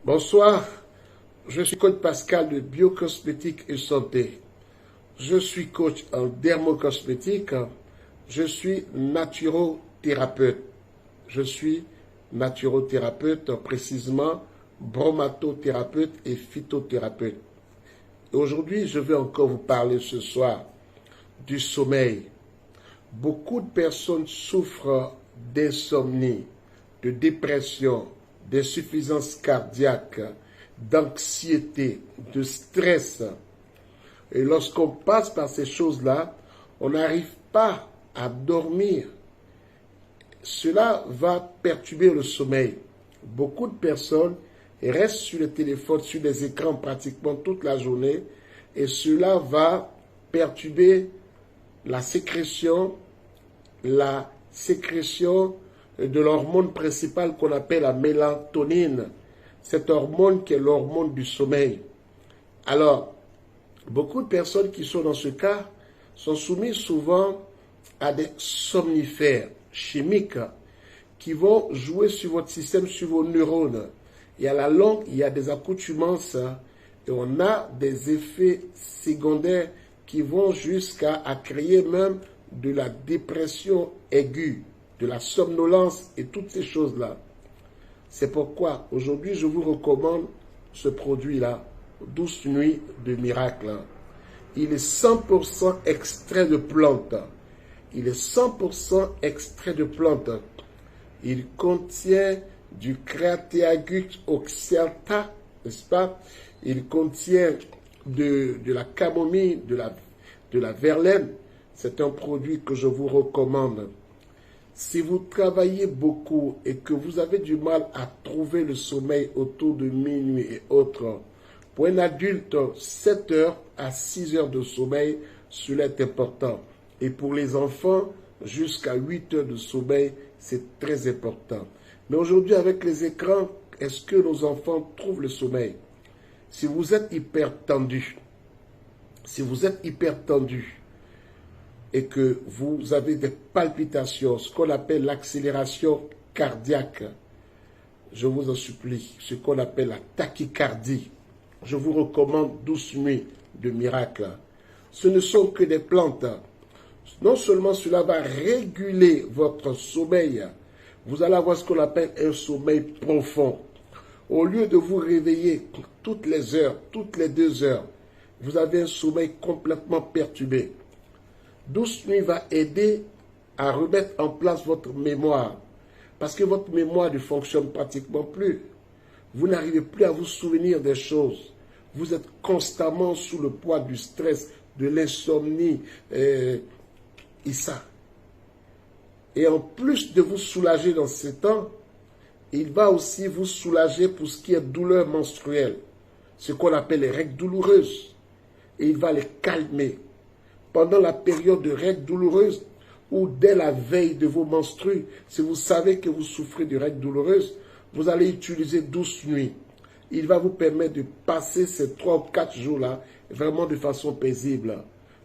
Bonsoir, je suis coach Pascal de Biocosmétique et Santé. Je suis coach en dermocosmétique. Je suis naturothérapeute. Je suis naturothérapeute, précisément bromatothérapeute et phytothérapeute. Aujourd'hui, je vais encore vous parler ce soir du sommeil. Beaucoup de personnes souffrent d'insomnie, de dépression, d'insuffisance cardiaque, d'anxiété, de stress. Et lorsqu'on passe par ces choses-là, on n'arrive pas à dormir. Cela va perturber le sommeil. Beaucoup de personnes restent sur le téléphone, sur les écrans pratiquement toute la journée, et cela va perturber la sécrétion de l'hormone principale qu'on appelle la mélatonine. Cette hormone qui est l'hormone du sommeil. Alors, beaucoup de personnes qui sont dans ce cas sont soumises souvent à des somnifères chimiques qui vont jouer sur votre système, sur vos neurones. Et à la longue, il y a des accoutumances et on a des effets secondaires qui vont jusqu'à créer même de la dépression aiguë, de la somnolence et toutes ces choses-là. C'est pourquoi aujourd'hui je vous recommande ce produit-là, Douce Nuit de Miracle. Il est 100% extrait de plantes. Il est 100% extrait de plantes. Il contient du Creathéagus oxyalta, n'est-ce pas? Il contient de la camomille, de la verlaine. C'est un produit que je vous recommande. Si vous travaillez beaucoup et que vous avez du mal à trouver le sommeil autour de minuit et autres, pour un adulte, 7 heures à 6 heures de sommeil, cela est important. Et pour les enfants, jusqu'à 8 heures de sommeil, c'est très important. Mais aujourd'hui, avec les écrans, est-ce que nos enfants trouvent le sommeil? Si vous êtes hyper tendu, et que vous avez des palpitations, ce qu'on appelle l'accélération cardiaque, je vous en supplie, ce qu'on appelle la tachycardie, je vous recommande Douce Nuit de Miracle. Ce ne sont que des plantes. Non seulement cela va réguler votre sommeil, vous allez avoir ce qu'on appelle un sommeil profond. Au lieu de vous réveiller toutes les heures, toutes les 2 heures, vous avez un sommeil complètement perturbé. Douce Nuit va aider à remettre en place votre mémoire. Parce que votre mémoire ne fonctionne pratiquement plus. Vous n'arrivez plus à vous souvenir des choses. Vous êtes constamment sous le poids du stress, de l'insomnie, et ça. Et en plus de vous soulager dans ce temps, il va aussi vous soulager pour ce qui est douleur menstruelle. Ce qu'on appelle les règles douloureuses. Et il va les calmer. Pendant la période de règles douloureuses ou dès la veille de vos menstrues, si vous savez que vous souffrez de règles douloureuses, vous allez utiliser Douce Nuit. Il va vous permettre de passer ces 3 ou 4 jours-là vraiment de façon paisible.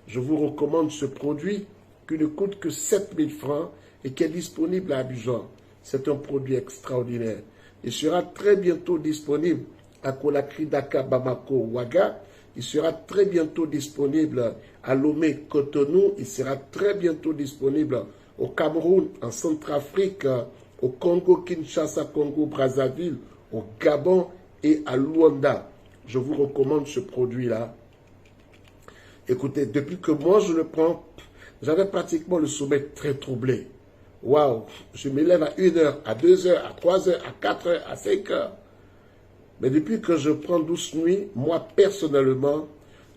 Je vous recommande ce produit qui ne coûte que 7000 francs et qui est disponible à Abidjan. C'est un produit extraordinaire. Il sera très bientôt disponible à Conakry, Dakar, Bamako, Ouaga. Il sera très bientôt disponible à Lomé, Cotonou. Il sera très bientôt disponible au Cameroun, en Centrafrique, au Congo, Kinshasa, Congo, Brazzaville, au Gabon et à Luanda. Je vous recommande ce produit-là. Écoutez, depuis que moi je le prends, j'avais pratiquement le sommeil très troublé. Waouh, je me lève à 1 heure, à 2 heures, à 3 heures, à 4 heures, à 5 heures. Mais depuis que je prends Douce Nuit, moi personnellement,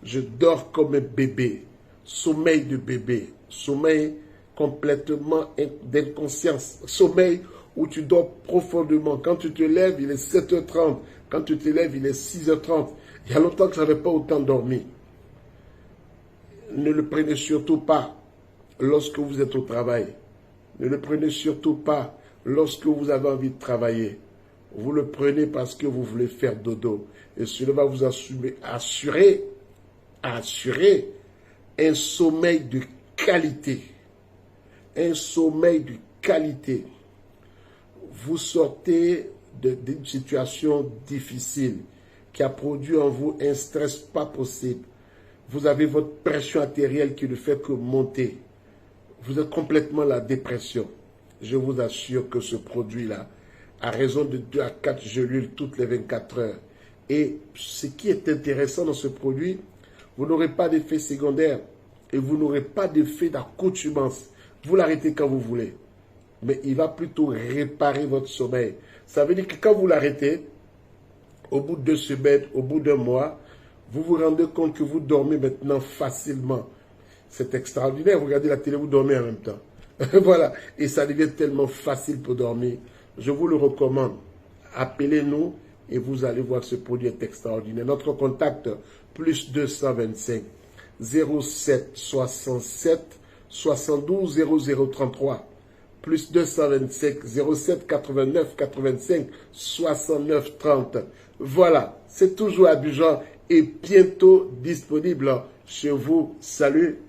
je dors comme un bébé. Sommeil de bébé. Sommeil complètement d'inconscience. Sommeil où tu dors profondément. Quand tu te lèves, il est 7h30. Quand tu te lèves, il est 6h30. Il y a longtemps que je n'avais pas autant dormi. Ne le prenez surtout pas lorsque vous êtes au travail. Ne le prenez surtout pas lorsque vous avez envie de travailler. Vous le prenez parce que vous voulez faire dodo. Et cela va vous assurer un sommeil de qualité. Un sommeil de qualité. Vous sortez d'une situation difficile, qui a produit en vous un stress pas possible. Vous avez votre pression artérielle qui ne fait que monter. Vous êtes complètement la dépression. Je vous assure que ce produit-là, à raison de 2 à 4 gélules toutes les 24 heures. Et ce qui est intéressant dans ce produit, vous n'aurez pas d'effet secondaire et vous n'aurez pas d'effet d'accoutumance. Vous l'arrêtez quand vous voulez. Mais il va plutôt réparer votre sommeil. Ça veut dire que quand vous l'arrêtez, au bout de 2 semaines, au bout d'1 mois, vous vous rendez compte que vous dormez maintenant facilement. C'est extraordinaire. Vous regardez la télé, vous dormez en même temps. Voilà. Et ça devient tellement facile pour dormir. Je vous le recommande. Appelez-nous et vous allez voir que ce produit est extraordinaire. Notre contact, plus 225 07 67 72 0033. Plus 225 07 89 85 69 30. Voilà, c'est toujours Abidjan et bientôt disponible chez vous. Salut!